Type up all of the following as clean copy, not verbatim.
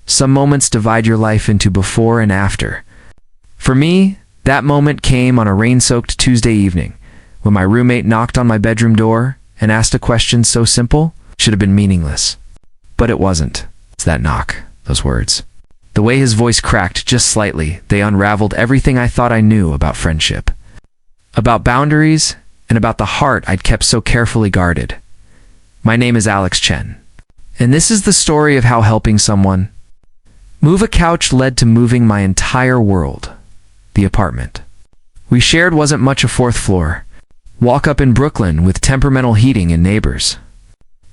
Some moments divide your life into before and after. For me, that moment came on a rain-soaked Tuesday evening, when my roommate knocked on my bedroom door and asked a question so simple, should have been meaningless. But it wasn't. It's that knock, those words. The way his voice cracked just slightly, they unraveled everything I thought I knew about friendship. About boundaries, and about the heart I'd kept so carefully guarded. My name is Alex Chen, and this is the story of how helping someone move a couch led to moving my entire world. The apartment we shared wasn't much a fourth floor. Walk up in Brooklyn with temperamental heating and neighbors.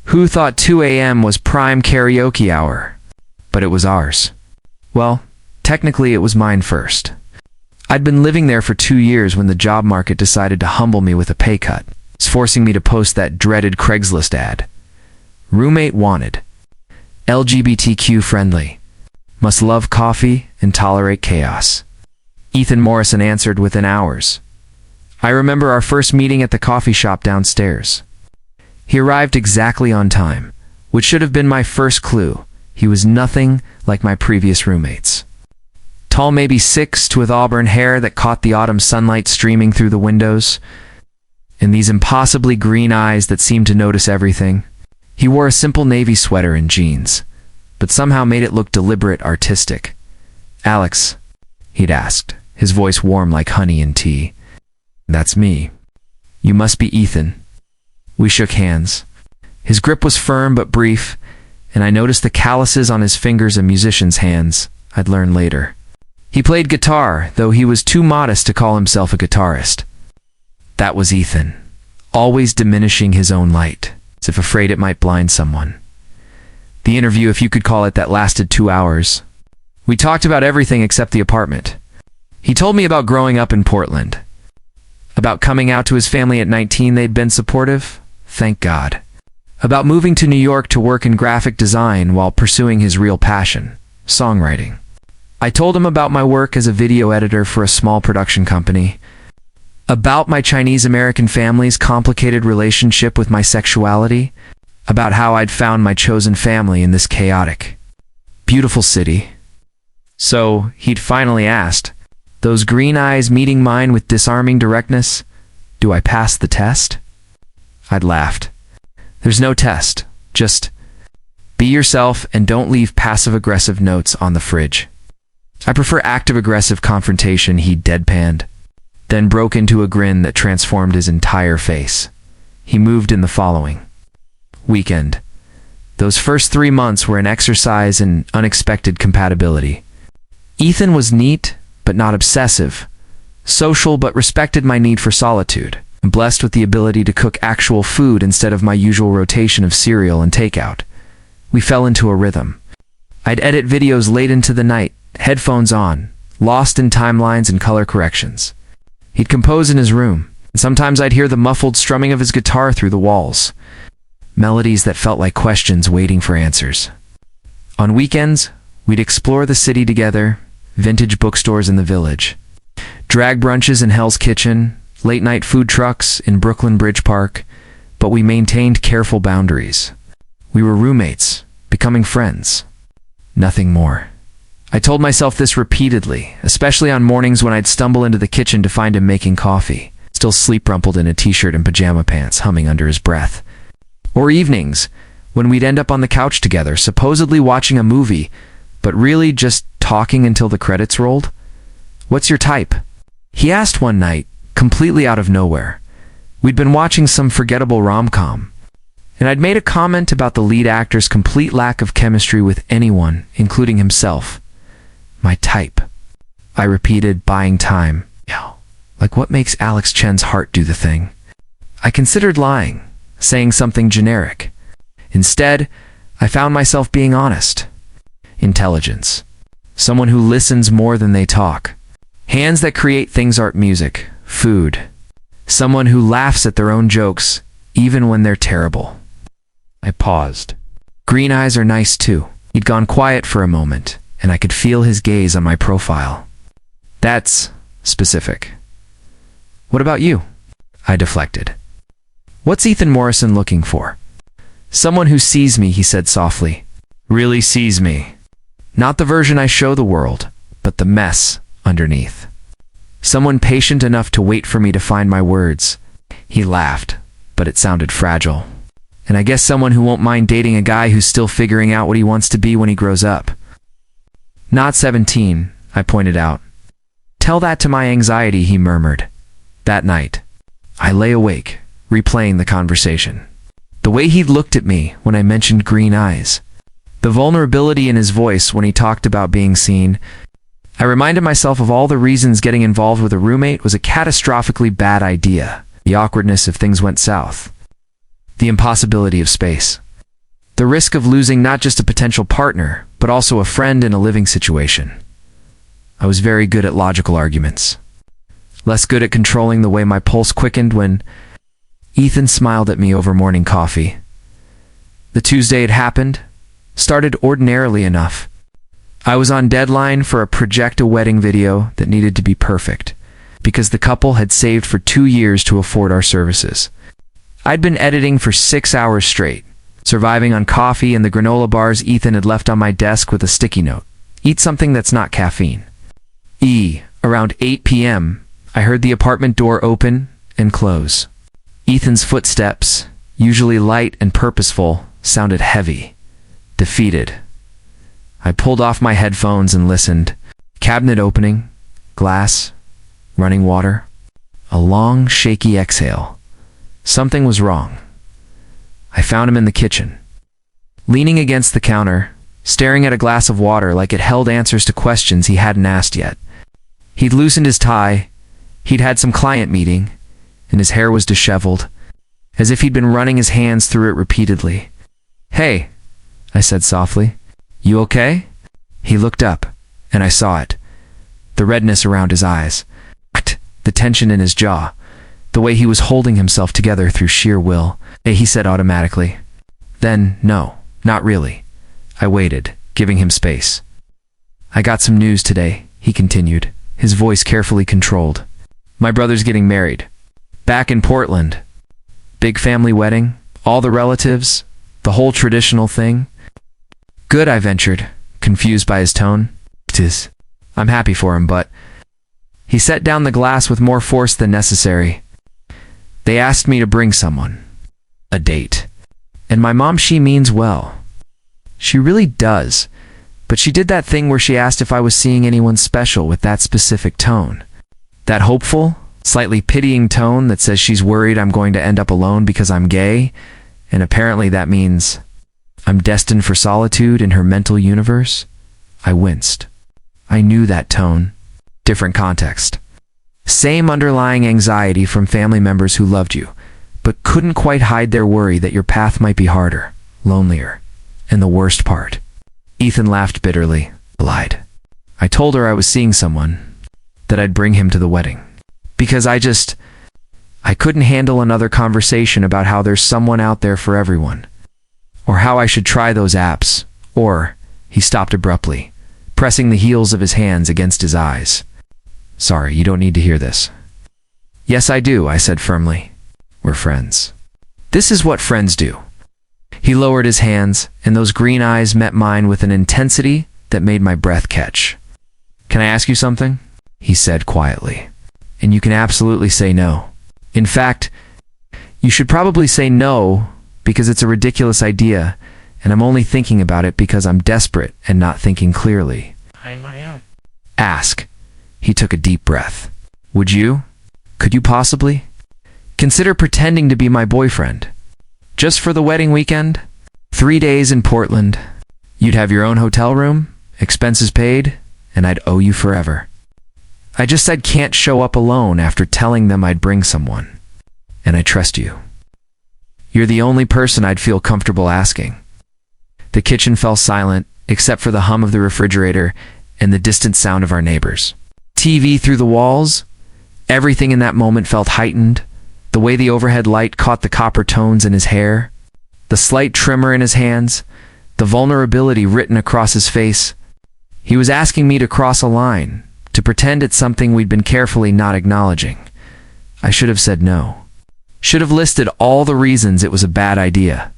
Who thought 2 a.m. was prime karaoke hour? But it was ours. Well, technically it was mine first. I'd been living there for 2 years when the job market decided to humble me with a pay cut, forcing me to post that dreaded Craigslist ad. Roommate wanted. LGBTQ friendly. Must love coffee and tolerate chaos. Ethan Morrison answered within hours. I remember our first meeting at the coffee shop downstairs. He arrived exactly on time, which should have been my first clue. He was nothing like my previous roommates. Tall, maybe 6', with auburn hair that caught the autumn sunlight streaming through the windows, and these impossibly green eyes that seemed to notice everything. He wore a simple navy sweater and jeans, but somehow made it look deliberate, artistic. Alex, he'd asked, his voice warm like honey and tea. That's me. You must be Ethan. We shook hands. His grip was firm but brief, and I noticed the calluses on his fingers, a musician's hands, I'd learn later. He played guitar, though he was too modest to call himself a guitarist. That was Ethan, always diminishing his own light, as if afraid it might blind someone. The interview, if you could call it that, lasted 2 hours. We talked about everything except the apartment. He told me about growing up in Portland. About coming out to his family at 19, they'd been supportive, thank God. About moving to New York to work in graphic design while pursuing his real passion, songwriting. I told him about my work as a video editor for a small production company. About my Chinese-American family's complicated relationship with my sexuality. About how I'd found my chosen family in this chaotic, beautiful city. So, he'd finally asked, those green eyes meeting mine with disarming directness, do I pass the test? I'd laughed. There's no test, just be yourself and don't leave passive-aggressive notes on the fridge. I prefer active-aggressive confrontation, he deadpanned, then broke into a grin that transformed his entire face. He moved in the following weekend. Those first 3 months were an exercise in unexpected compatibility. Ethan was neat, but not obsessive, social but respected my need for solitude, and blessed with the ability to cook actual food instead of my usual rotation of cereal and takeout. We fell into a rhythm. I'd edit videos late into the night, headphones on, lost in timelines and color corrections. He'd compose in his room, and sometimes I'd hear the muffled strumming of his guitar through the walls. Melodies that felt like questions waiting for answers. On weekends, we'd explore the city together, vintage bookstores in the Village, drag brunches in Hell's Kitchen, late-night food trucks in Brooklyn Bridge Park, but we maintained careful boundaries. We were roommates, becoming friends. Nothing more. I told myself this repeatedly, especially on mornings when I'd stumble into the kitchen to find him making coffee, still sleep-rumpled in a t-shirt and pajama pants, humming under his breath. Or evenings, when we'd end up on the couch together, supposedly watching a movie, but really just talking until the credits rolled. What's your type? He asked one night, completely out of nowhere. We'd been watching some forgettable rom-com, and I'd made a comment about the lead actor's complete lack of chemistry with anyone, including himself. My type. I repeated, buying time. Like what makes Alex Chen's heart do the thing? I considered lying, saying something generic. Instead, I found myself being honest. Intelligence. Someone who listens more than they talk. Hands that create things, art, music, food. Someone who laughs at their own jokes, even when they're terrible. I paused. Green eyes are nice too. He'd gone quiet for a moment, and I could feel his gaze on my profile. That's specific. What about you? I deflected. What's Ethan Morrison looking for? Someone who sees me, he said softly. Really sees me. Not the version I show the world, but the mess underneath. Someone patient enough to wait for me to find my words. He laughed, but it sounded fragile. And I guess someone who won't mind dating a guy who's still figuring out what he wants to be when he grows up. Not 17, I pointed out. Tell that to my anxiety, he murmured. That night, I lay awake, replaying the conversation. The way he looked at me when I mentioned green eyes. The vulnerability in his voice when he talked about being seen. I reminded myself of all the reasons getting involved with a roommate was a catastrophically bad idea. The awkwardness if things went south. The impossibility of space. The risk of losing not just a potential partner, but also a friend in a living situation. I was very good at logical arguments. Less good at controlling the way my pulse quickened when Ethan smiled at me over morning coffee. The Tuesday it happened started ordinarily enough. I was on deadline for a project a wedding video that needed to be perfect, because the couple had saved for 2 years to afford our services. I'd been editing for 6 hours straight, surviving on coffee and the granola bars Ethan had left on my desk with a sticky note. Eat something that's not caffeine. Around 8 p.m., I heard the apartment door open and close. Ethan's footsteps, usually light and purposeful, sounded heavy, defeated. I pulled off my headphones and listened. Cabinet opening, glass, running water. A long, shaky exhale. Something was wrong. I found him in the kitchen, leaning against the counter, staring at a glass of water like it held answers to questions he hadn't asked yet. He'd loosened his tie, he'd had some client meeting, and his hair was disheveled, as if he'd been running his hands through it repeatedly. "Hey," I said softly. "You okay?" He looked up, and I saw it. The redness around his eyes, the tension in his jaw, the way he was holding himself together through sheer will. He said automatically. Then, no, not really. I waited, giving him space. "I got some news today," he continued, his voice carefully controlled. "My brother's getting married. Back in Portland. Big family wedding, all the relatives, the whole traditional thing." "Good," I ventured, confused by his tone. "'Tis. I'm happy for him, but..." He set down the glass with more force than necessary. "They asked me to bring someone. A date. And my mom, she means well. She really does. But she did that thing where she asked if I was seeing anyone special with that specific tone. That hopeful, slightly pitying tone that says she's worried I'm going to end up alone because I'm gay, and apparently that means I'm destined for solitude in her mental universe." I winced. I knew that tone. Different context. Same underlying anxiety from family members who loved you, but couldn't quite hide their worry that your path might be harder, lonelier, and the worst part. Ethan laughed bitterly, lied. I told her I was seeing someone, that I'd bring him to the wedding. Because I couldn't handle another conversation about how there's someone out there for everyone. Or how I should try those apps. Or, he stopped abruptly, pressing the heels of his hands against his eyes. "Sorry, you don't need to hear this." "Yes, I do," I said firmly. "We're friends. This is what friends do." He lowered his hands, and those green eyes met mine with an intensity that made my breath catch. "Can I ask you something?" he said quietly. "And you can absolutely say no. In fact, you should probably say no because it's a ridiculous idea, and I'm only thinking about it because I'm desperate and not thinking clearly." "Ask." He took a deep breath. "Would you? Could you possibly? Consider pretending to be my boyfriend. Just for the wedding weekend? 3 days in Portland. You'd have your own hotel room, expenses paid, and I'd owe you forever." I just said can't show up alone after telling them I'd bring someone. "And I trust you. You're the only person I'd feel comfortable asking." The kitchen fell silent, except for the hum of the refrigerator and the distant sound of our neighbors. TV through the walls. Everything in that moment felt heightened. The way the overhead light caught the copper tones in his hair, the slight tremor in his hands, the vulnerability written across his face. He was asking me to cross a line, to pretend it's something we'd been carefully not acknowledging. I should have said no. Should have listed all the reasons it was a bad idea.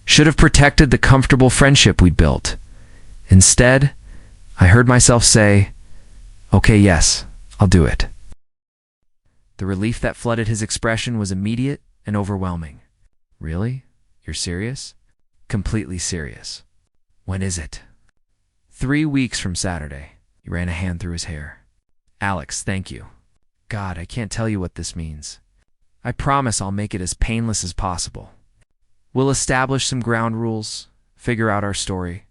Should have protected the comfortable friendship we'd built. Instead, I heard myself say, "Okay, yes, I'll do it." The relief that flooded his expression was immediate and overwhelming. "Really? You're serious?" "Completely serious." "When is it?" 3 weeks from Saturday." He ran a hand through his hair. "Alex, thank you. God, I can't tell you what this means. I promise I'll make it as painless as possible. We'll establish some ground rules, figure out our story."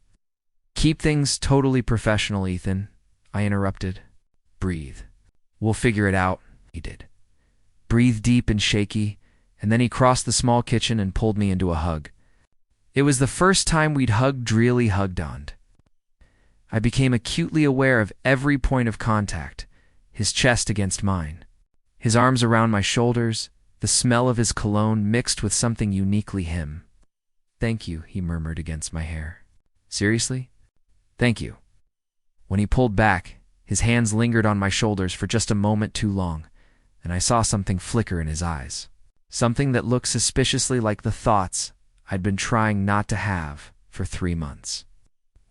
"Keep things totally professional, Ethan," I interrupted. "Breathe. We'll figure it out." He did. Breathed deep and shaky, and then he crossed the small kitchen and pulled me into a hug. It was the first time we'd really hugged on. I became acutely aware of every point of contact, his chest against mine, his arms around my shoulders, the smell of his cologne mixed with something uniquely him. "Thank you," he murmured against my hair. "Seriously? Thank you." When he pulled back, his hands lingered on my shoulders for just a moment too long, and I saw something flicker in his eyes. Something that looked suspiciously like the thoughts I'd been trying not to have for 3 months.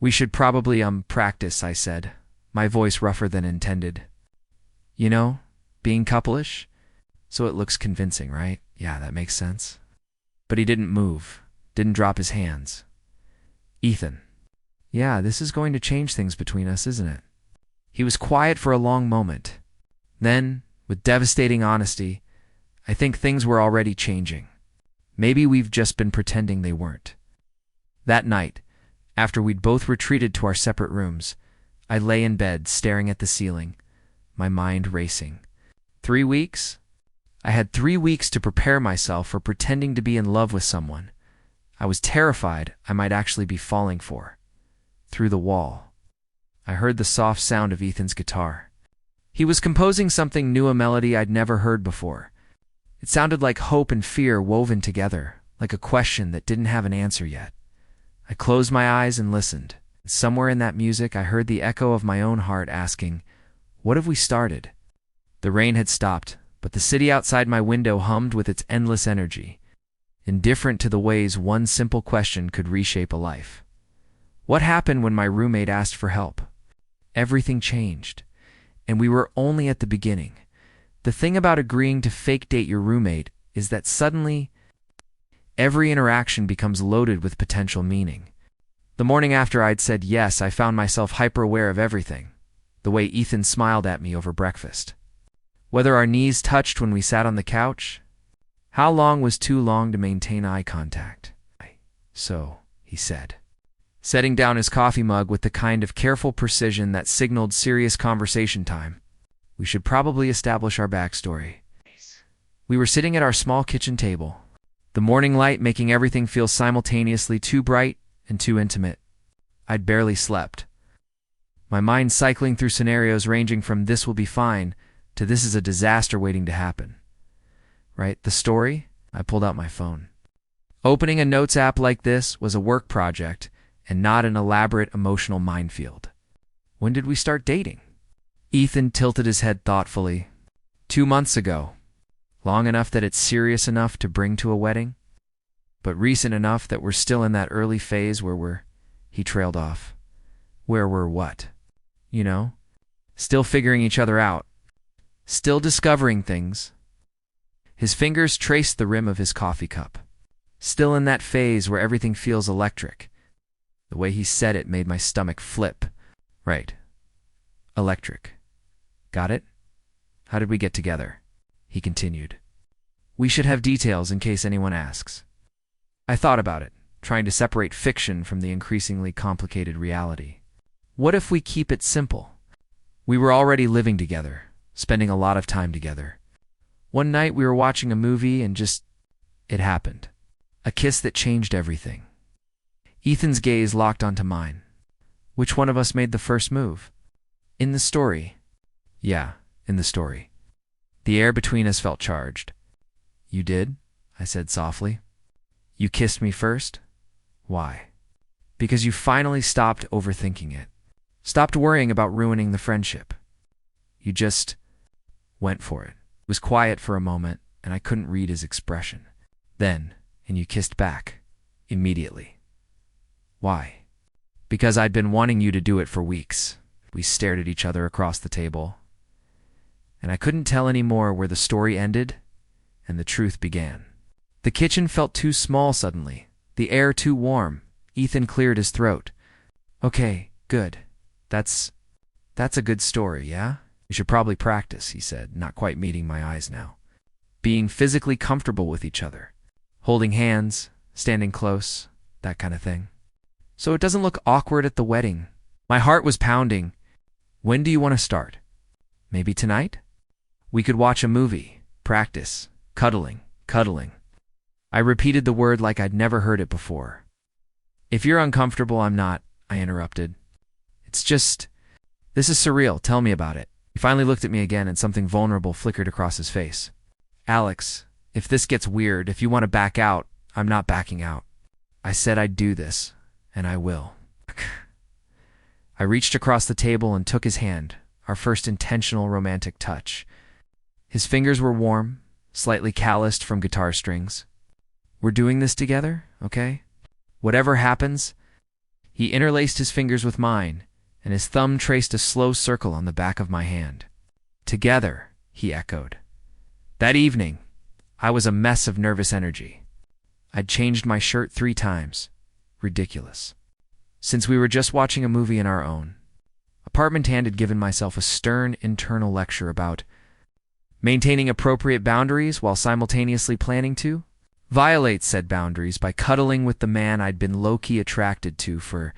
"We should probably practice," I said, my voice rougher than intended. "You know, being couple-ish, so it looks convincing, right? Yeah, that makes sense." But he didn't move, didn't drop his hands. "Ethan." "Yeah, this is going to change things between us, isn't it?" He was quiet for a long moment. Then, with devastating honesty, "I think things were already changing. Maybe we've just been pretending they weren't." That night, after we'd both retreated to our separate rooms, I lay in bed staring at the ceiling, my mind racing. 3 weeks? I had 3 weeks to prepare myself for pretending to be in love with someone I was terrified I might actually be falling for. Through the wall, I heard the soft sound of Ethan's guitar. He was composing something new, a melody I'd never heard before. It sounded like hope and fear woven together, like a question that didn't have an answer yet. I closed my eyes and listened. Somewhere in that music, I heard the echo of my own heart asking, "What have we started?" The rain had stopped, but the city outside my window hummed with its endless energy, indifferent to the ways one simple question could reshape a life. What happened when my roommate asked for help? Everything changed, and we were only at the beginning. The thing about agreeing to fake date your roommate is that suddenly, every interaction becomes loaded with potential meaning. The morning after I'd said yes, I found myself hyper-aware of everything. The way Ethan smiled at me over breakfast. Whether our knees touched when we sat on the couch. How long was too long to maintain eye contact? "So," he said, setting down his coffee mug with the kind of careful precision that signaled serious conversation time. "We should probably establish our backstory." We were sitting at our small kitchen table, the morning light making everything feel simultaneously too bright and too intimate. I'd barely slept, my mind cycling through scenarios ranging from "this will be fine" to "this is a disaster waiting to happen." Right, the story? I pulled out my phone. Opening a notes app like this was a work project and not an elaborate emotional minefield. When did we start dating? Ethan tilted his head thoughtfully. 2 months ago. Long enough that it's serious enough to bring to a wedding, but recent enough that we're still in that early phase where he trailed off. Where we're what? You know? Still figuring each other out. Still discovering things. His fingers traced the rim of his coffee cup. Still in that phase where everything feels electric. The way he said it made my stomach flip. Right. Electric. Got it? How did we get together? He continued. We should have details in case anyone asks. I thought about it, trying to separate fiction from the increasingly complicated reality. What if we keep it simple? We were already living together, spending a lot of time together. One night we were watching a movie and it happened. A kiss that changed everything. Ethan's gaze locked onto mine. Which one of us made the first move? In the story. Yeah, in the story. The air between us felt charged. You did? I said softly. You kissed me first? Why? Because you finally stopped overthinking it. Stopped worrying about ruining the friendship. You just went for it. It was quiet for a moment, and I couldn't read his expression. Then, and you kissed back. Immediately. Why? Because I'd been wanting you to do it for weeks. We stared at each other across the table, and I couldn't tell anymore where the story ended and the truth began. The kitchen felt too small suddenly, the air too warm. Ethan cleared his throat. Okay, good. That's a good story, yeah? You should probably practice, he said, not quite meeting my eyes now. Being physically comfortable with each other. Holding hands, standing close, that kind of thing. So it doesn't look awkward at the wedding. My heart was pounding. When do you want to start? Maybe tonight? We could watch a movie, practice, cuddling. I repeated the word like I'd never heard it before. If you're uncomfortable, I'm not, I interrupted. It's just, this is surreal, tell me about it. He finally looked at me again and something vulnerable flickered across his face. Alex, if this gets weird, if you want to back out, I'm not backing out. I said I'd do this, and I will. I reached across the table and took his hand, our first intentional romantic touch. His fingers were warm, slightly calloused from guitar strings. We're doing this together, okay? Whatever happens. He interlaced his fingers with mine, and his thumb traced a slow circle on the back of my hand. Together, he echoed. That evening, I was a mess of nervous energy. I'd changed my shirt 3 times. Ridiculous. Since we were just watching a movie in our own apartment and had given myself a stern internal lecture about maintaining appropriate boundaries while simultaneously planning to violate said boundaries by cuddling with the man I'd been low-key attracted to for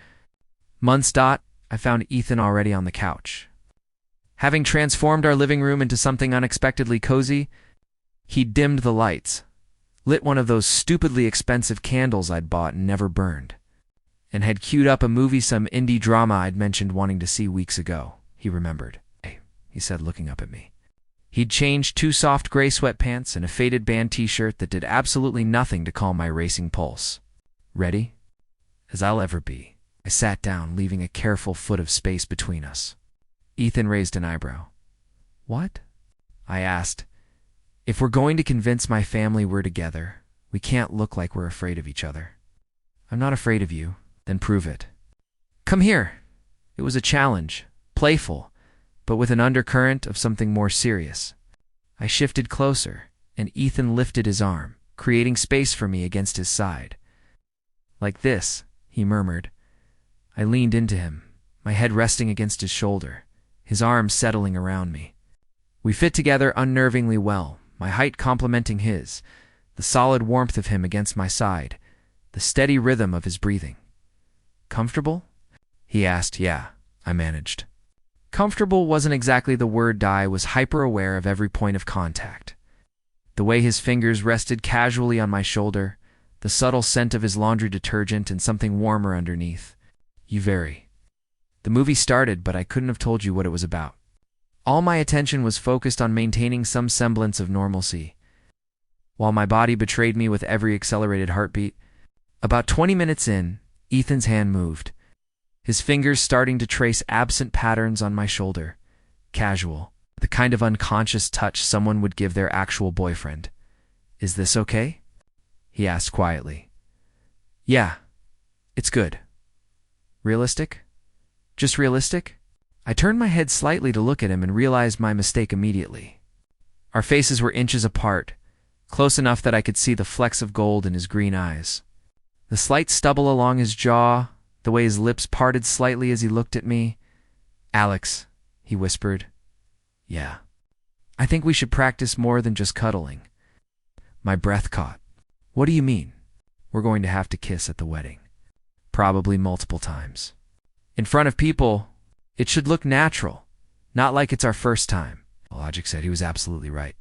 months. I found Ethan already on the couch. Having transformed our living room into something unexpectedly cozy, he dimmed the lights, lit one of those stupidly expensive candles I'd bought and never burned, and had queued up a movie, some indie drama I'd mentioned wanting to see weeks ago. He remembered. Hey, he said, looking up at me. He'd changed 2 soft gray sweatpants and a faded band t-shirt that did absolutely nothing to calm my racing pulse. Ready? As I'll ever be. I sat down, leaving a careful foot of space between us. Ethan raised an eyebrow. What? I asked. If we're going to convince my family we're together, we can't look like we're afraid of each other. I'm not afraid of you. Then prove it. Come here. It was a challenge, playful, but with an undercurrent of something more serious. I shifted closer, and Ethan lifted his arm, creating space for me against his side. Like this, he murmured. I leaned into him, my head resting against his shoulder, his arms settling around me. We fit together unnervingly well, my height complementing his, the solid warmth of him against my side, the steady rhythm of his breathing. Comfortable? He asked. Yeah, I managed. Comfortable wasn't exactly the word. I was hyper-aware of every point of contact. The way his fingers rested casually on my shoulder, the subtle scent of his laundry detergent and something warmer underneath. You vary. The movie started, but I couldn't have told you what it was about. All my attention was focused on maintaining some semblance of normalcy, while my body betrayed me with every accelerated heartbeat. About 20 minutes in, Ethan's hand moved, his fingers starting to trace absent patterns on my shoulder. Casual, the kind of unconscious touch someone would give their actual boyfriend. Is this okay? He asked quietly. Yeah, it's good. Realistic? Just realistic? I turned my head slightly to look at him and realized my mistake immediately. Our faces were inches apart, close enough that I could see the flecks of gold in his green eyes. The slight stubble along his jaw, the way his lips parted slightly as he looked at me. Alex, he whispered. Yeah. I think we should practice more than just cuddling. My breath caught. What do you mean? We're going to have to kiss at the wedding. Probably multiple times. In front of people, it should look natural, not like it's our first time. Logic said he was absolutely right.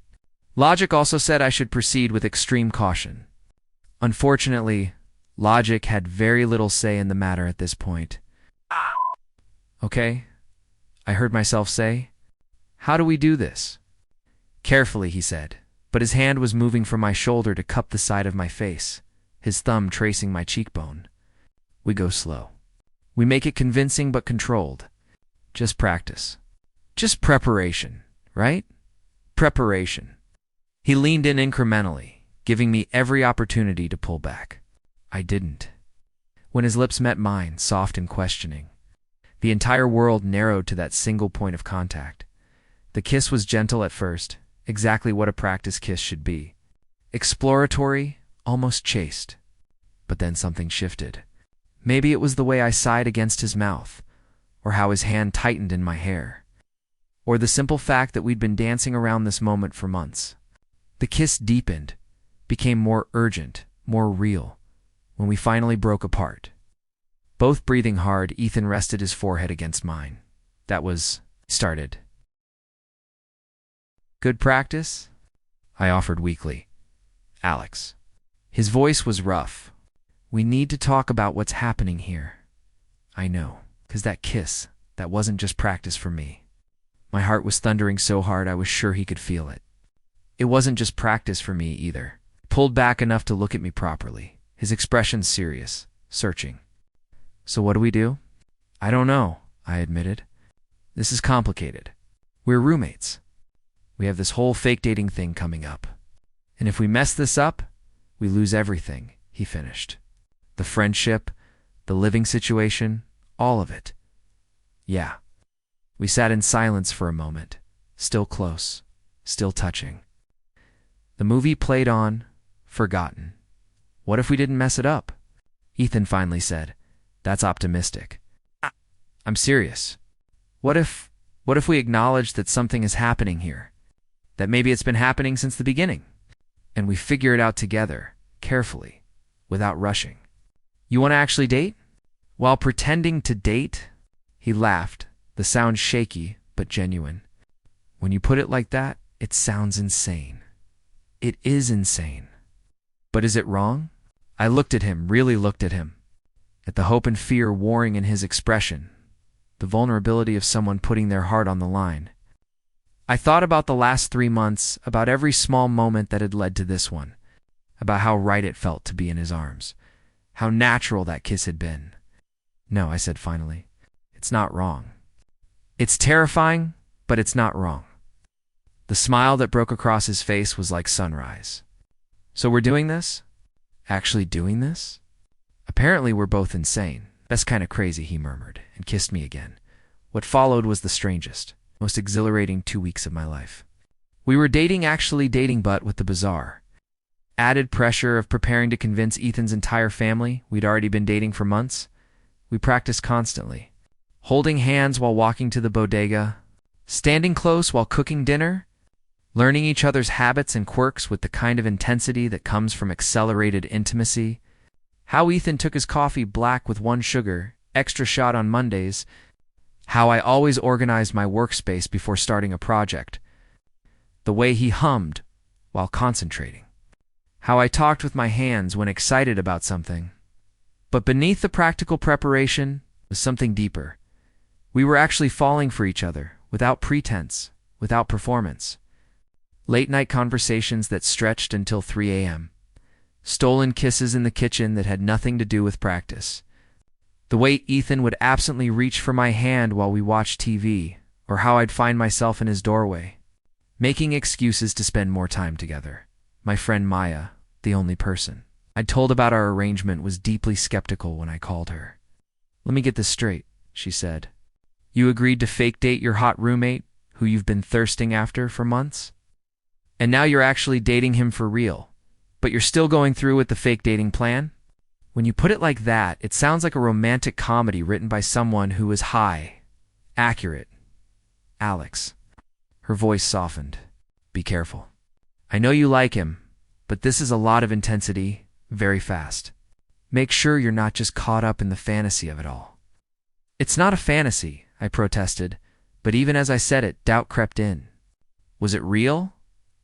Logic also said I should proceed with extreme caution. Unfortunately, Logic had very little say in the matter at this point. Okay, I heard myself say. How do we do this? Carefully, he said, but his hand was moving from my shoulder to cup the side of my face, his thumb tracing my cheekbone. We go slow. We make it convincing but controlled. Just practice. Just preparation, right? Preparation. He leaned in incrementally, giving me every opportunity to pull back. I didn't. When his lips met mine, soft and questioning, The entire world narrowed to that single point of contact. The kiss was gentle at first, exactly what a practice kiss should be. Exploratory, almost chaste. But then something shifted. Maybe it was the way I sighed against his mouth, or how his hand tightened in my hair, or the simple fact that we'd been dancing around this moment for months. The kiss deepened, became more urgent, more real, when we finally broke apart. Both breathing hard, Ethan rested his forehead against mine. That was started. Good practice? I offered weakly. Alex. His voice was rough. We need to talk about what's happening here. I know, 'cause that kiss, that wasn't just practice for me. My heart was thundering so hard I was sure he could feel it. It wasn't just practice for me either. Pulled back enough to look at me properly, his expression serious, searching. So what do we do? I don't know, I admitted. This is complicated. We're roommates. We have this whole fake dating thing coming up. And if we mess this up, we lose everything, he finished. The friendship, the living situation, all of it. Yeah. We sat in silence for a moment, still close, still touching. The movie played on, forgotten. What if we didn't mess it up? Ethan finally said, That's optimistic. I'm serious. What if we acknowledge that something is happening here? That maybe it's been happening since the beginning? And we figure it out together, carefully, without rushing. You want to actually date? While pretending to date? He laughed, the sound shaky but genuine. When you put it like that, it sounds insane. It is insane. But is it wrong? I looked at him, really looked at him. At the hope and fear warring in his expression, the vulnerability of someone putting their heart on the line. I thought about the last 3 months, about every small moment that had led to this one, about how right it felt to be in his arms, how natural that kiss had been. No, I said finally, it's not wrong. It's terrifying, but it's not wrong. The smile that broke across his face was like sunrise. So we're doing this? Actually doing this? Apparently we're both insane. That's kind of crazy, he murmured, and kissed me again. What followed was the strangest, most exhilarating 2 weeks of my life. We were dating, actually dating, but with the bizarre added pressure of preparing to convince Ethan's entire family we'd already been dating for months. We practiced constantly, holding hands while walking to the bodega, standing close while cooking dinner, learning each other's habits and quirks with the kind of intensity that comes from accelerated intimacy. How Ethan took his coffee black with 1 sugar, extra shot on Mondays. How I always organized my workspace before starting a project. The way he hummed while concentrating. How I talked with my hands when excited about something. But beneath the practical preparation was something deeper. We were actually falling for each other, without pretense, without performance. Late-night conversations that stretched until 3 a.m. Stolen kisses in the kitchen that had nothing to do with practice. The way Ethan would absently reach for my hand while we watched TV, or how I'd find myself in his doorway, making excuses to spend more time together. My friend Maya, the only person I'd told about our arrangement, was deeply skeptical when I called her. Let me get this straight, she said. You agreed to fake date your hot roommate, who you've been thirsting after for months? And now you're actually dating him for real, but you're still going through with the fake dating plan? When you put it like that, it sounds like a romantic comedy written by someone who is high. Accurate. Alex. Her voice softened. Be careful. I know you like him, but this is a lot of intensity, very fast. Make sure you're not just caught up in the fantasy of it all. It's not a fantasy, I protested, but even as I said it, doubt crept in. Was it real?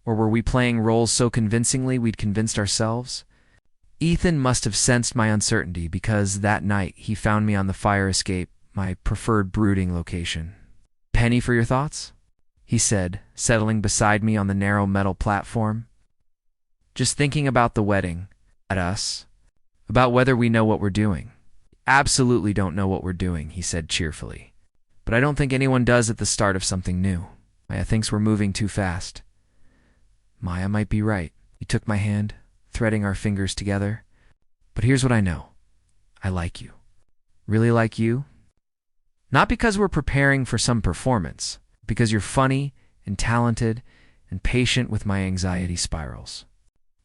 Or were we playing roles so convincingly we'd convinced ourselves? Ethan must have sensed my uncertainty because that night he found me on the fire escape, my preferred brooding location. Penny for your thoughts? He said, settling beside me on the narrow metal platform. Just thinking about the wedding, at us, about whether we know what we're doing. Absolutely don't know what we're doing, he said cheerfully. But I don't think anyone does at the start of something new. Maya thinks we're moving too fast. Maya might be right. He took my hand, threading our fingers together. But here's what I know. I like you. Really like you. Not because we're preparing for some performance, because you're funny and talented and patient with my anxiety spirals.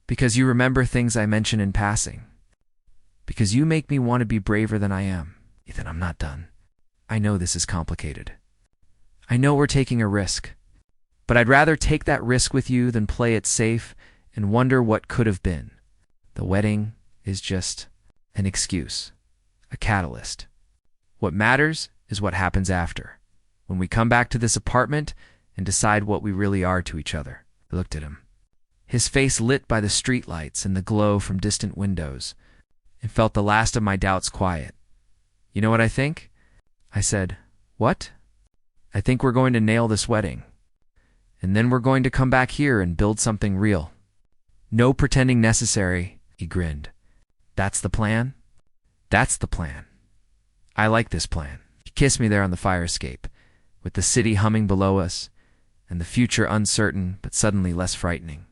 Because you remember things I mention in passing. Because you make me want to be braver than I am. Ethan, I'm not done. I know this is complicated. I know we're taking a risk. But I'd rather take that risk with you than play it safe and wonder what could have been. The wedding is just an excuse, a catalyst. What matters is what happens after, when we come back to this apartment and decide what we really are to each other. I looked at him, his face lit by the streetlights and the glow from distant windows, and felt the last of my doubts quiet. You know what I think? I said, what? I think we're going to nail this wedding. And then we're going to come back here and build something real. No pretending necessary, he grinned. That's the plan? That's the plan. I like this plan. He kissed me there on the fire escape, with the city humming below us, and the future uncertain but suddenly less frightening.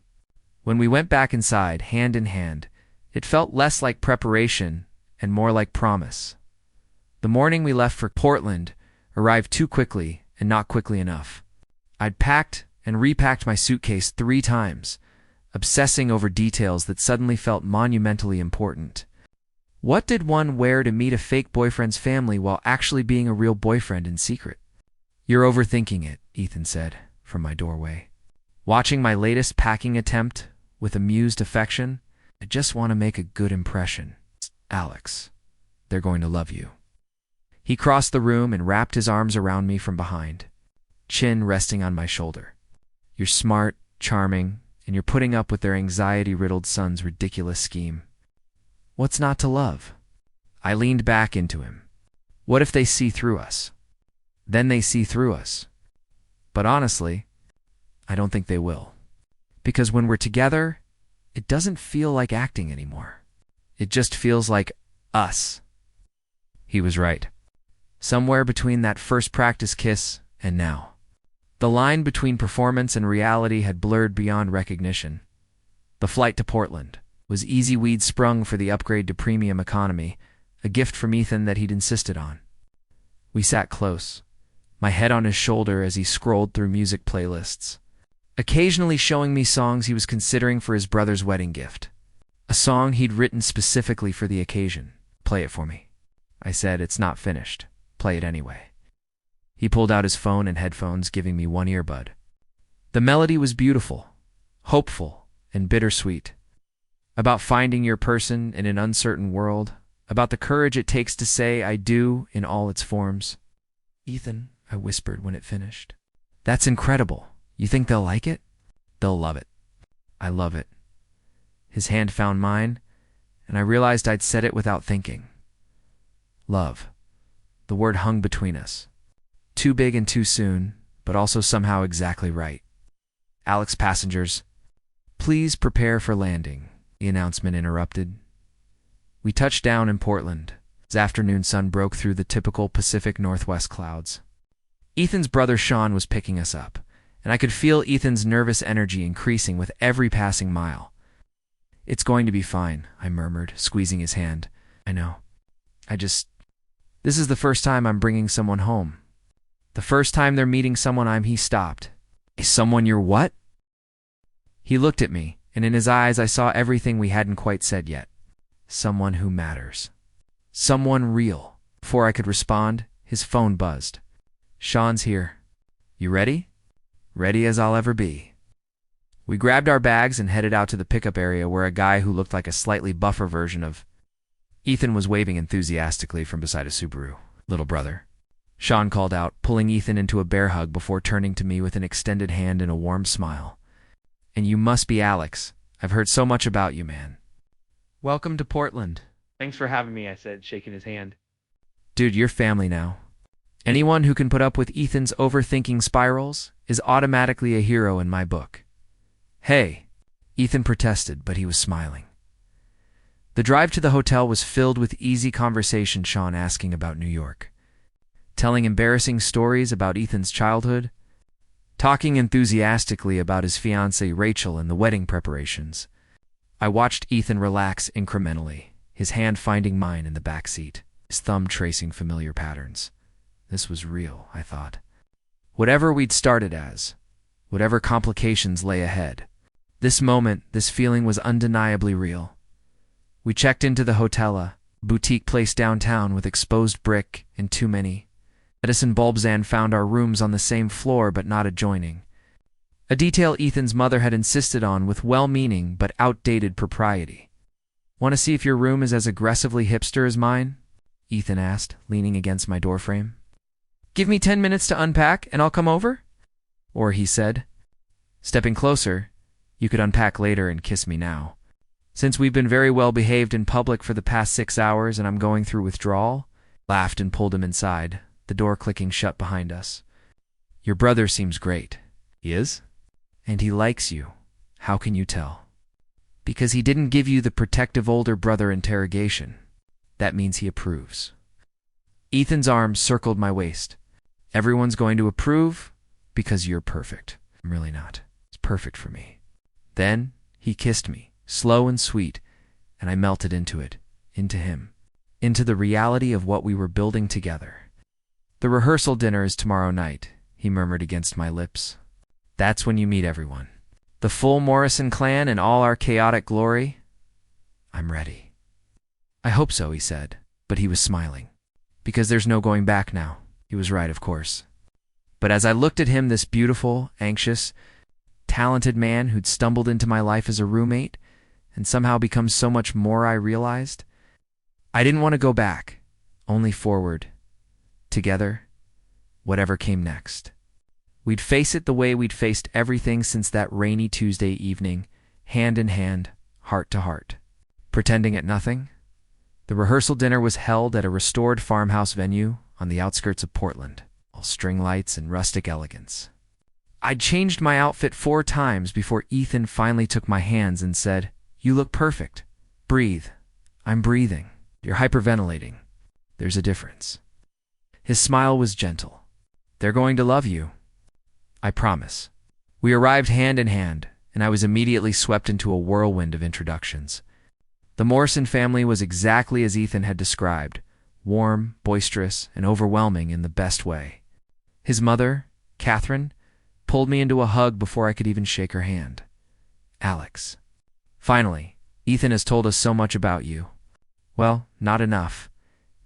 When we went back inside, hand in hand, it felt less like preparation and more like promise. The morning we left for Portland arrived too quickly and not quickly enough. I'd packed and repacked my suitcase 3 times, obsessing over details that suddenly felt monumentally important. What did one wear to meet a fake boyfriend's family while actually being a real boyfriend in secret? You're overthinking it, Ethan said from my doorway. Watching my latest packing attempt with amused affection, I just want to make a good impression. Alex, they're going to love you. He crossed the room and wrapped his arms around me from behind, chin resting on my shoulder. You're smart, charming, and you're putting up with their anxiety-riddled son's ridiculous scheme. What's not to love? I leaned back into him. What if they see through us? Then they see through us. But honestly, I don't think they will. Because when we're together, it doesn't feel like acting anymore. It just feels like us. He was right. Somewhere between that first practice kiss and now, the line between performance and reality had blurred beyond recognition. The flight to Portland was easy weed sprung for the upgrade to premium economy, a gift from Ethan that he'd insisted on. We sat close, my head on his shoulder as he scrolled through music playlists, occasionally showing me songs he was considering for his brother's wedding gift. A song he'd written specifically for the occasion. Play it for me. I said, it's not finished. Play it anyway. He pulled out his phone and headphones, giving me one earbud. The melody was beautiful, hopeful, and bittersweet. About finding your person in an uncertain world, about the courage it takes to say I do in all its forms. Ethan, I whispered when it finished. That's incredible. You think they'll like it? They'll love it. I love it. His hand found mine, and I realized I'd said it without thinking. Love. The word hung between us. Too big and too soon, but also somehow exactly right. Alex, passengers, please prepare for landing, the announcement interrupted. We touched down in Portland. As afternoon sun broke through the typical Pacific Northwest clouds. Ethan's brother Sean was picking us up, and I could feel Ethan's nervous energy increasing with every passing mile. It's going to be fine, I murmured, squeezing his hand. I know. This is the first time I'm bringing someone home. The first time they're meeting someone He stopped. Is someone you're what? He looked at me, and in his eyes I saw everything we hadn't quite said yet. Someone who matters. Someone real. Before I could respond, his phone buzzed. Sean's here. You ready? Ready as I'll ever be. We grabbed our bags and headed out to the pickup area where a guy who looked like a slightly buffer version of Ethan was waving enthusiastically from beside a Subaru. Little brother. Sean called out, pulling Ethan into a bear hug before turning to me with an extended hand and a warm smile. And you must be Alex. I've heard so much about you, man. Welcome to Portland. Thanks for having me, I said, shaking his hand. Dude, you're family now. Anyone who can put up with Ethan's overthinking spirals is automatically a hero in my book. Hey, Ethan protested, but he was smiling. The drive to the hotel was filled with easy conversation, Sean asking about New York, telling embarrassing stories about Ethan's childhood, talking enthusiastically about his fiancée Rachel and the wedding preparations. I watched Ethan relax incrementally, his hand finding mine in the back seat, his thumb tracing familiar patterns. This was real, I thought. Whatever we'd started as, whatever complications lay ahead, this moment, this feeling was undeniably real. We checked into the Hotella, boutique place downtown with exposed brick and too many. Edison Bulbzan found our rooms on the same floor but not adjoining. A detail Ethan's mother had insisted on with well-meaning but outdated propriety. "Want to see if your room is as aggressively hipster as mine?" Ethan asked, leaning against my doorframe. "Give me 10 minutes to unpack and I'll come over?" Or he said, stepping closer, "You could unpack later and kiss me now. Since we've been very well behaved in public for the past 6 hours and I'm going through withdrawal," laughed and pulled him inside, the door clicking shut behind us. "Your brother seems great." "He is?" "And he likes you. How can you tell?" "Because he didn't give you the protective older brother interrogation. That means he approves." Ethan's arms circled my waist. "Everyone's going to approve because you're perfect." "I'm really not. It's perfect for me." Then he kissed me, slow and sweet, and I melted into it, into him, into the reality of what we were building together. "The rehearsal dinner is tomorrow night," he murmured against my lips. "That's when you meet everyone. The full Morrison clan in all our chaotic glory." "I'm ready." "I hope so," he said, but he was smiling. "Because there's no going back now." He was right, of course. But as I looked at him, this beautiful, anxious, talented man who'd stumbled into my life as a roommate and somehow become so much more, I realized I didn't want to go back, only forward, together, whatever came next. We'd face it the way we'd faced everything since that rainy Tuesday evening, hand in hand, heart to heart. Pretending at nothing. The rehearsal dinner was held at a restored farmhouse venue on the outskirts of Portland, all string lights and rustic elegance. I'd changed my outfit 4 times before Ethan finally took my hands and said, "You look perfect. Breathe." "I'm breathing. You're hyperventilating. There's a difference." His smile was gentle. "They're going to love you. I promise." We arrived hand in hand, and I was immediately swept into a whirlwind of introductions. The Morrison family was exactly as Ethan had described, warm, boisterous, and overwhelming in the best way. His mother, Catherine, pulled me into a hug before I could even shake her hand. "Alex. Finally, Ethan has told us so much about you." Well, not enough,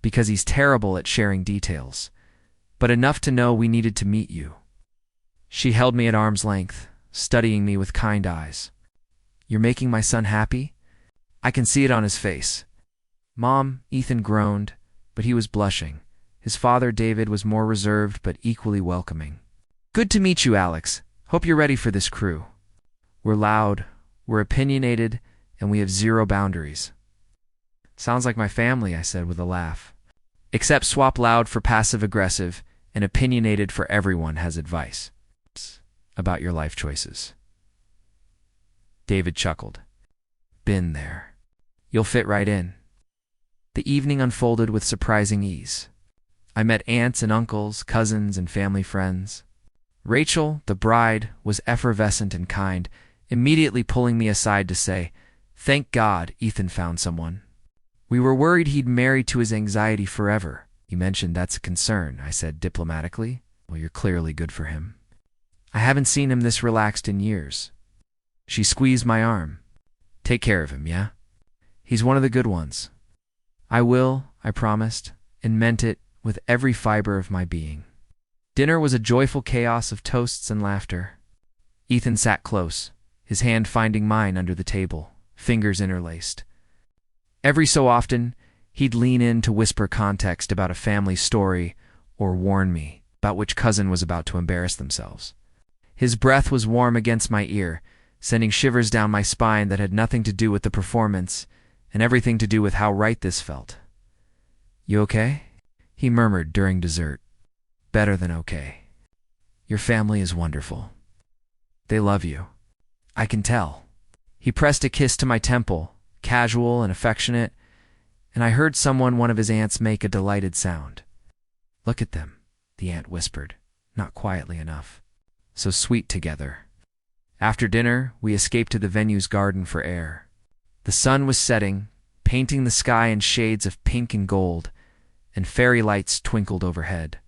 because he's terrible at sharing details, but enough to know we needed to meet you. She held me at arm's length, studying me with kind eyes. "You're making my son happy? I can see it on his face." "Mom," Ethan groaned, but he was blushing. His father, David, was more reserved but equally welcoming. "Good to meet you, Alex. Hope you're ready for this crew. We're loud, we're opinionated, and we have 0 boundaries." "Sounds like my family," I said with a laugh. "Except swap loud for passive-aggressive and opinionated for everyone has advice about your life choices." David chuckled. "Been there. You'll fit right in." The evening unfolded with surprising ease. I met aunts and uncles, cousins, and family friends. Rachel, the bride, was effervescent and kind, immediately pulling me aside to say, "Thank God Ethan found someone. We were worried he'd marry to his anxiety forever." "You mentioned that's a concern," I said diplomatically. "Well, you're clearly good for him." "I haven't seen him this relaxed in years." She squeezed my arm. "Take care of him, yeah? He's one of the good ones." "I will," I promised, and meant it with every fiber of my being. Dinner was a joyful chaos of toasts and laughter. Ethan sat close, his hand finding mine under the table, fingers interlaced. Every so often, he'd lean in to whisper context about a family story or warn me about which cousin was about to embarrass themselves. His breath was warm against my ear, sending shivers down my spine that had nothing to do with the performance and everything to do with how right this felt. "You okay?" he murmured during dessert. "Better than okay. Your family is wonderful. They love you. I can tell." He pressed a kiss to my temple, casual and affectionate, and I heard one of his aunts make a delighted sound. "Look at them," the aunt whispered, not quietly enough. "So sweet together." After dinner, we escaped to the venue's garden for air. The sun was setting, painting the sky in shades of pink and gold, and fairy lights twinkled overhead.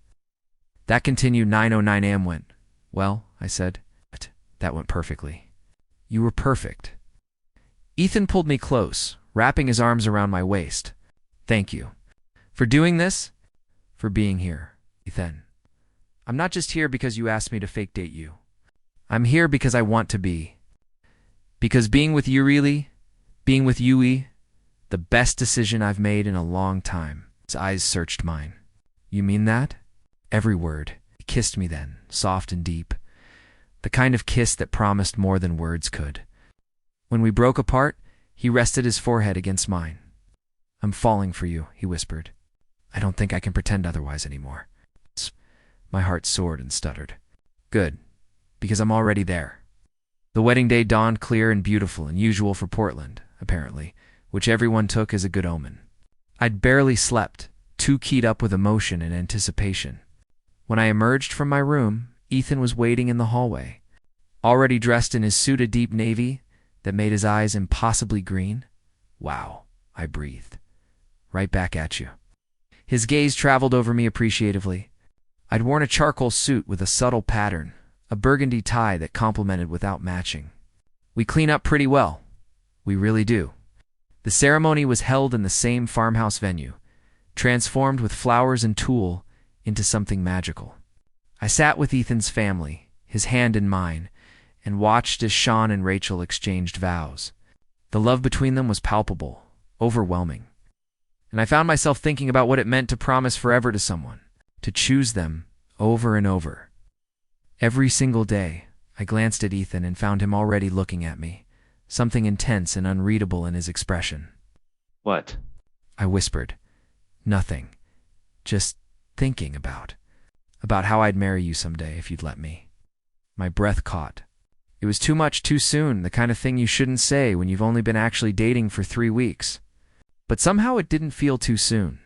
That continued 9:09 a.m. Well, I said. That went perfectly. You were perfect. Ethan pulled me close, wrapping his arms around my waist. Thank you. For doing this, for being here, Ethan. I'm not just here because you asked me to fake date you. I'm here because I want to be. Because being with you the best decision I've made in a long time. His eyes searched mine. You mean that? Every word. He kissed me then, soft and deep. The kind of kiss that promised more than words could. When we broke apart, he rested his forehead against mine. I'm falling for you, he whispered. I don't think I can pretend otherwise anymore. My heart soared and stuttered. Good, because I'm already there. The wedding day dawned clear and beautiful and usual for Portland, apparently, which everyone took as a good omen. I'd barely slept, too keyed up with emotion and anticipation. When I emerged from my room, Ethan was waiting in the hallway, already dressed in his suit of deep navy that made his eyes impossibly green. Wow, I breathed. Right back at you. His gaze traveled over me appreciatively. I'd worn a charcoal suit with a subtle pattern, a burgundy tie that complemented without matching. We clean up pretty well. We really do. The ceremony was held in the same farmhouse venue, transformed with flowers and tulle into something magical. I sat with Ethan's family, his hand in mine, and watched as Sean and Rachel exchanged vows. The love between them was palpable, overwhelming. And I found myself thinking about what it meant to promise forever to someone, to choose them over and over. Every single day, I glanced at Ethan and found him already looking at me, something intense and unreadable in his expression. What? I whispered. Nothing. Just thinking about how I'd marry you someday if you'd let me. My breath caught. It was too much too soon, the kind of thing you shouldn't say when you've only been actually dating for 3 weeks. But somehow it didn't feel too soon.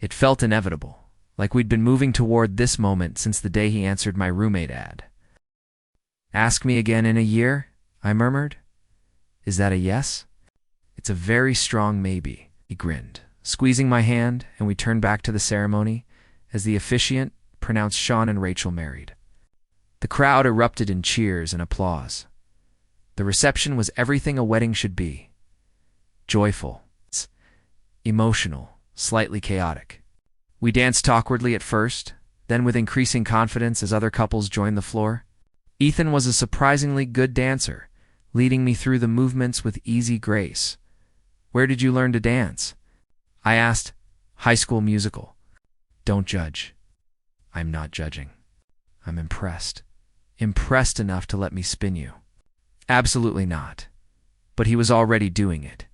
It felt inevitable, like we'd been moving toward this moment since the day he answered my roommate ad. Ask me again in a year, I murmured. Is that a yes? It's a very strong maybe, he grinned, squeezing my hand, and we turned back to the ceremony as the officiant pronounced Sean and Rachel married. The crowd erupted in cheers and applause. The reception was everything a wedding should be. Joyful, emotional, slightly chaotic. We danced awkwardly at first, then with increasing confidence as other couples joined the floor. Ethan was a surprisingly good dancer, leading me through the movements with easy grace. Where did you learn to dance? I asked. High School Musical. Don't judge. I'm not judging. I'm impressed. Impressed enough to let me spin you. Absolutely not. But he was already doing it.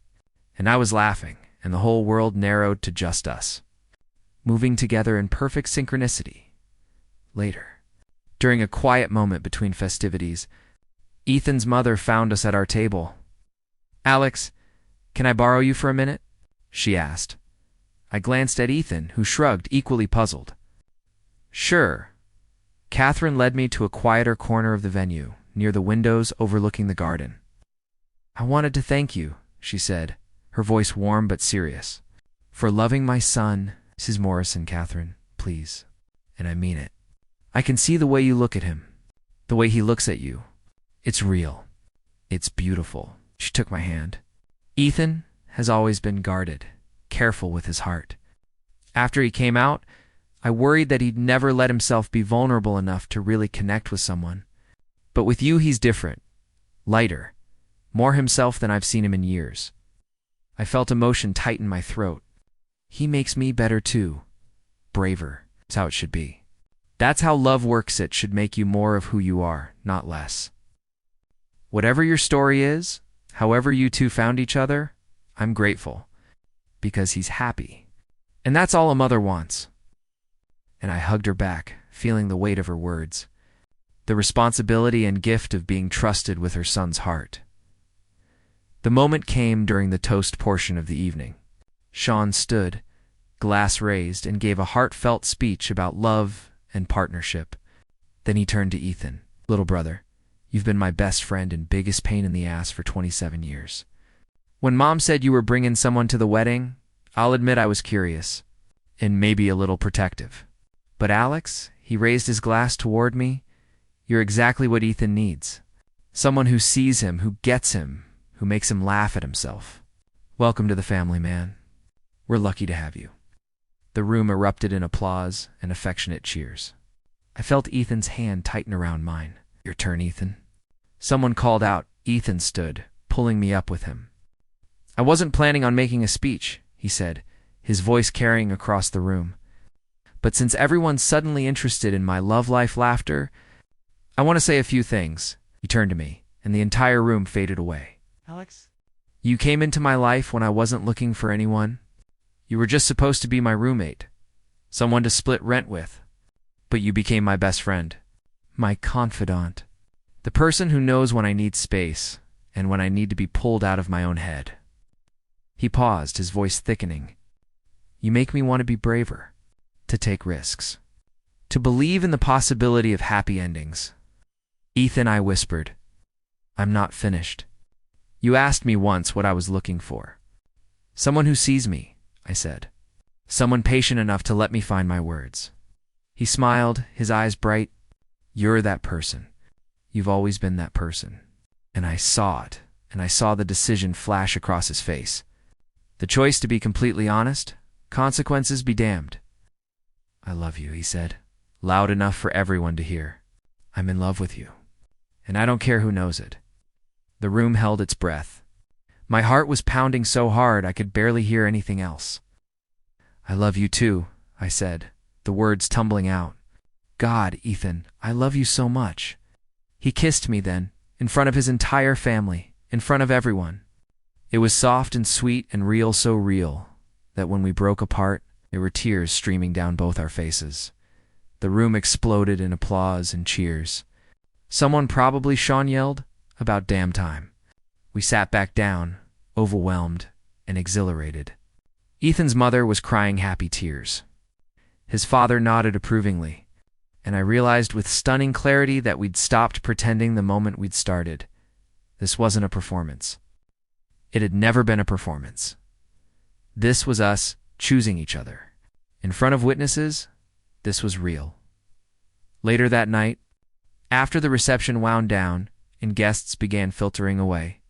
And I was laughing, and the whole world narrowed to just us, moving together in perfect synchronicity. Later, during a quiet moment between festivities, Ethan's mother found us at our table. Alex, can I borrow you for a minute? She asked. I glanced at Ethan, who shrugged, equally puzzled. Sure. Catherine led me to a quieter corner of the venue, near the windows overlooking the garden. I wanted to thank you, she said, her voice warm but serious, for loving my son. Mrs. Morrison, Catherine, please. And I mean it. I can see the way you look at him, the way he looks at you. It's real. It's beautiful. She took my hand. Ethan has always been guarded, careful with his heart. After he came out, I worried that he'd never let himself be vulnerable enough to really connect with someone. But with you, he's different, lighter, more himself than I've seen him in years. I felt emotion tighten my throat. He makes me better too, braver. That's how it should be. That's how love works. It should make you more of who you are, not less. Whatever your story is, however you two found each other, I'm grateful, because he's happy. And that's all a mother wants. And I hugged her back, feeling the weight of her words, the responsibility and gift of being trusted with her son's heart. The moment came during the toast portion of the evening. Sean stood, glass raised, and gave a heartfelt speech about love and partnership. Then he turned to Ethan. Little brother, you've been my best friend and biggest pain in the ass for 27 years. When Mom said you were bringing someone to the wedding, I'll admit I was curious, and maybe a little protective. But Alex, He raised his glass toward me. "You're exactly what Ethan needs. Someone who sees him, who gets him, who makes him laugh at himself. Welcome to the family, man. We're lucky to have you." The room erupted in applause and affectionate cheers. I felt Ethan's hand tighten around mine. "Your turn, Ethan." Someone called out. Ethan stood, pulling me up with him. "I wasn't planning on making a speech," he said, his voice carrying across the room. "But since everyone's suddenly interested in my love life laughter, I want to say a few things." He turned to me, and the entire room faded away. "Alex?" "You came into my life when I wasn't looking for anyone. You were just supposed to be my roommate, someone to split rent with. But you became my best friend, my confidant, the person who knows when I need space and when I need to be pulled out of my own head." He paused, his voice thickening. "You make me want to be braver, to take risks, to believe in the possibility of happy endings." "Ethan," I whispered, "I'm not finished. You asked me once what I was looking for. Someone who sees me," I said. "Someone patient enough to let me find my words." He smiled, his eyes bright. "You're that person. You've always been that person." And I saw it, and I saw the decision flash across his face. The choice to be completely honest, consequences be damned. "I love you," he said, loud enough for everyone to hear. "I'm in love with you, and I don't care who knows it." The room held its breath. My heart was pounding so hard I could barely hear anything else. "I love you too," I said, the words tumbling out. "God, Ethan, I love you so much." He kissed me then, in front of his entire family, in front of everyone. It was soft and sweet and real, so real, that when we broke apart, there were tears streaming down both our faces. The room exploded in applause and cheers. Someone, probably Sean, yelled, "About damn time." We sat back down, overwhelmed and exhilarated. Ethan's mother was crying happy tears. His father nodded approvingly, and I realized with stunning clarity that we'd stopped pretending the moment we'd started. This wasn't a performance. It had never been a performance. This was us choosing each other. In front of witnesses, this was real. Later that night, after the reception wound down and guests began filtering away,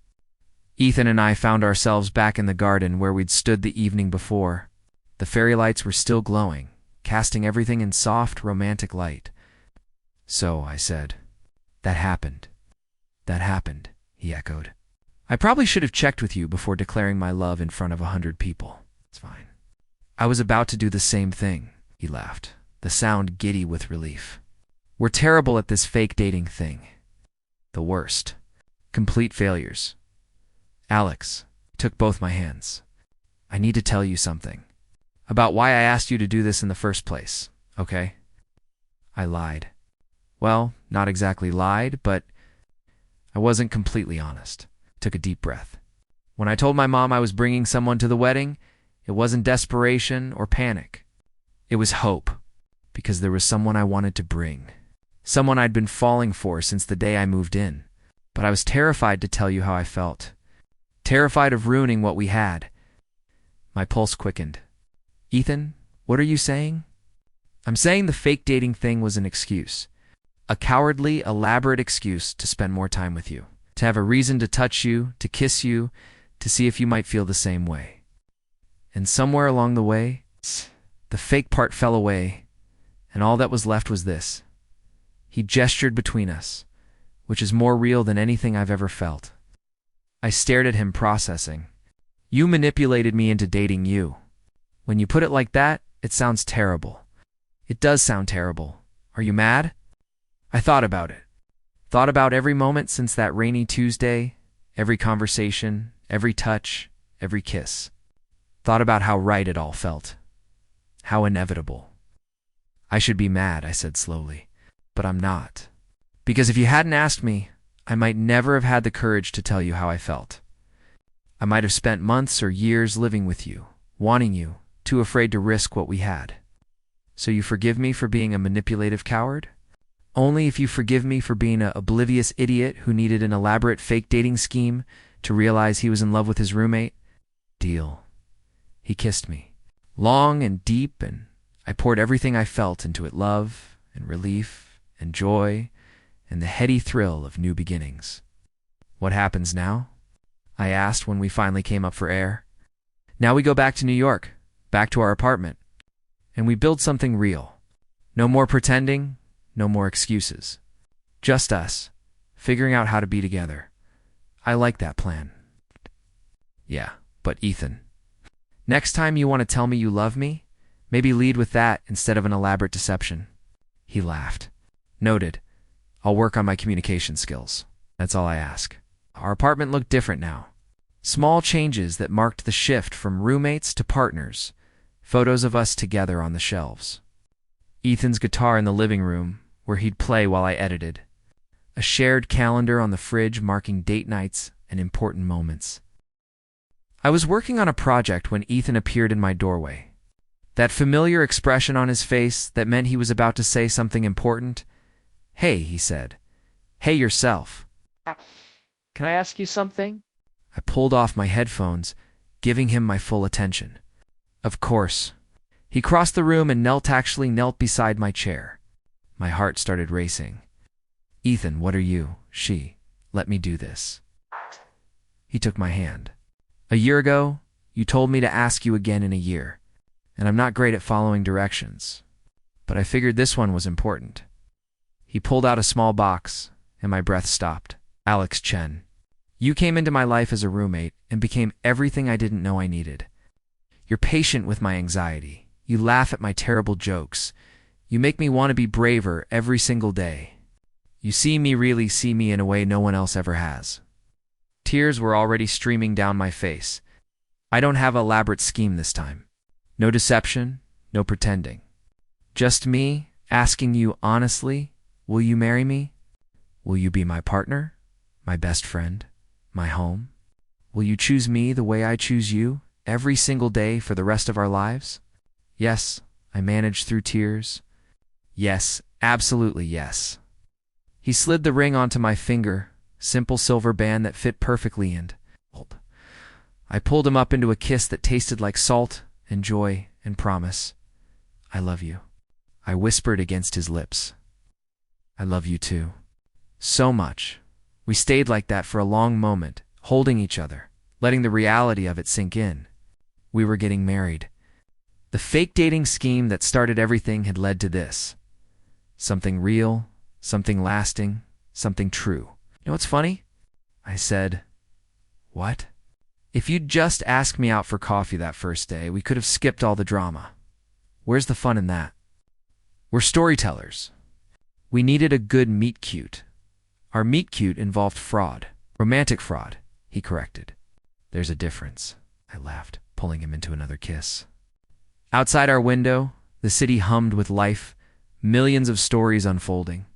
Ethan and I found ourselves back in the garden where we'd stood the evening before. The fairy lights were still glowing, casting everything in soft, romantic light. "So," I said, "that happened." "That happened," he echoed. "I probably should have checked with you before declaring my love in front of 100 people. It's fine." "I was about to do the same thing," he laughed, the sound giddy with relief. "We're terrible at this fake dating thing. The worst. Complete failures." "Alex," took both my hands, "I need to tell you something. About why I asked you to do this in the first place, okay?" I lied. Well, not exactly lied, but I wasn't completely honest. Took a deep breath. When I told my mom I was bringing someone to the wedding, it wasn't desperation or panic. It was hope, because there was someone I wanted to bring. Someone I'd been falling for since the day I moved in. But I was terrified to tell you how I felt. Terrified of ruining what we had. My pulse quickened. "Ethan, what are you saying?" "I'm saying the fake dating thing was an excuse. A cowardly, elaborate excuse to spend more time with you. To have a reason to touch you, to kiss you, to see if you might feel the same way. And somewhere along the way, the fake part fell away, and all that was left was this." He gestured between us, "which is more real than anything I've ever felt." I stared at him, processing. "You manipulated me into dating you. When you put it like that, it sounds terrible. It does sound terrible. Are you mad?" I thought about it. Thought about every moment since that rainy Tuesday, every conversation, every touch, every kiss. Thought about how right it all felt. How inevitable. "I should be mad," I said slowly, "but I'm not. Because if you hadn't asked me, I might never have had the courage to tell you how I felt. I might have spent months or years living with you, wanting you, too afraid to risk what we had. So you forgive me for being a manipulative coward? Only if you forgive me for being an oblivious idiot who needed an elaborate fake dating scheme to realize he was in love with his roommate? Deal." He kissed me, long and deep, and I poured everything I felt into it, love and relief and joy and the heady thrill of new beginnings. "What happens now?" I asked when we finally came up for air. "Now we go back to New York, back to our apartment, and we build something real. No more pretending, no more excuses. Just us, figuring out how to be together. I like that plan." "Yeah, but Ethan, next time you want to tell me you love me, maybe lead with that instead of an elaborate deception." He laughed. "Noted. I'll work on my communication skills. That's all I ask." Our apartment looked different now. Small changes that marked the shift from roommates to partners. Photos of us together on the shelves. Ethan's guitar in the living room, where he'd play while I edited. A shared calendar on the fridge marking date nights and important moments. I was working on a project when Ethan appeared in my doorway. That familiar expression on his face that meant he was about to say something important. "Hey," he said. "Hey yourself." Can I ask you something? I pulled off my headphones, giving him my full attention. "Of course." He crossed the room and knelt beside my chair. My heart started racing. "Ethan, what are you? Let me do this." He took my hand. "A year ago, you told me to ask you again in a year, and I'm not great at following directions, but I figured this one was important." He pulled out a small box, and my breath stopped. "Alex Chen, you came into my life as a roommate and became everything I didn't know I needed. You're patient with my anxiety. You laugh at my terrible jokes. You make me want to be braver every single day. You really see me in a way no one else ever has." Tears were already streaming down my face. I don't have an elaborate scheme this time. No deception, no pretending. Just me asking you honestly, will you marry me? Will you be my partner, my best friend, my home? Will you choose me the way I choose you every single day for the rest of our lives? Yes, I managed through tears. Yes, absolutely yes. He slid the ring onto my finger, simple silver band that fit perfectly, and I pulled him up into a kiss that tasted like salt and joy and promise. "I love you," I whispered against his lips. "I love you too. So much." We stayed like that for a long moment, holding each other, letting the reality of it sink in. We were getting married. The fake dating scheme that started everything had led to this. Something real, something lasting, something true. "You know what's funny?" I said. "What?" "If you'd just asked me out for coffee that first day, we could have skipped all the drama. Where's the fun in that? We're storytellers. We needed a good meet-cute. Our meet-cute involved fraud. Romantic fraud," he corrected. "There's a difference," I laughed, pulling him into another kiss. Outside our window, the city hummed with life, millions of stories unfolding,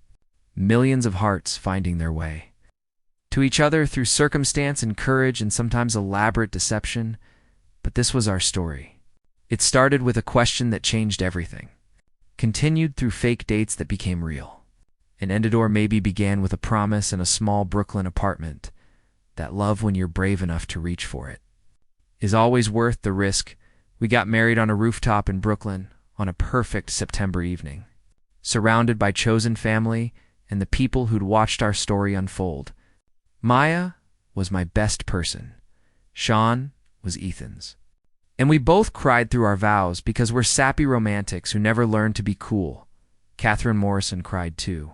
millions of hearts finding their way to each other through circumstance and courage and sometimes elaborate deception. But this was our story. It started with a question that changed everything, continued through fake dates that became real, and ended or maybe began with a promise in a small Brooklyn apartment that love, when you're brave enough to reach for it, is always worth the risk. We got married on a rooftop in Brooklyn on a perfect September evening, surrounded by chosen family and the people who'd watched our story unfold. Maya was my best person. Sean was Ethan's. And we both cried through our vows because we're sappy romantics who never learned to be cool. Catherine Morrison cried too.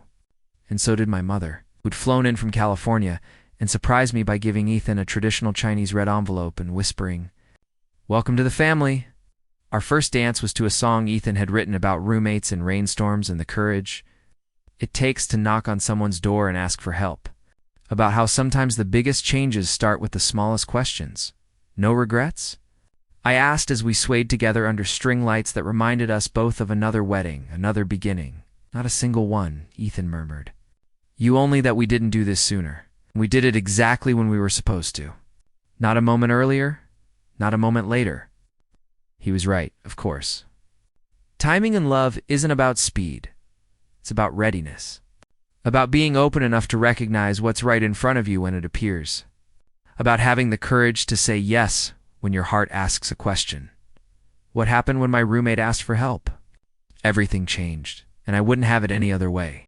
And so did my mother, who'd flown in from California and surprised me by giving Ethan a traditional Chinese red envelope and whispering, "Welcome to the family." Our first dance was to a song Ethan had written about roommates and rainstorms and the courage it takes to knock on someone's door and ask for help. About how sometimes the biggest changes start with the smallest questions. "No regrets?" I asked as we swayed together under string lights that reminded us both of another wedding, another beginning. "Not a single one," Ethan murmured. "You only that we didn't do this sooner. We did it exactly when we were supposed to. Not a moment earlier, not a moment later." He was right, of course. Timing in love isn't about speed. It's about readiness. About being open enough to recognize what's right in front of you when it appears. About having the courage to say yes when your heart asks a question. What happened when my roommate asked for help? Everything changed. and I wouldn't have it any other way.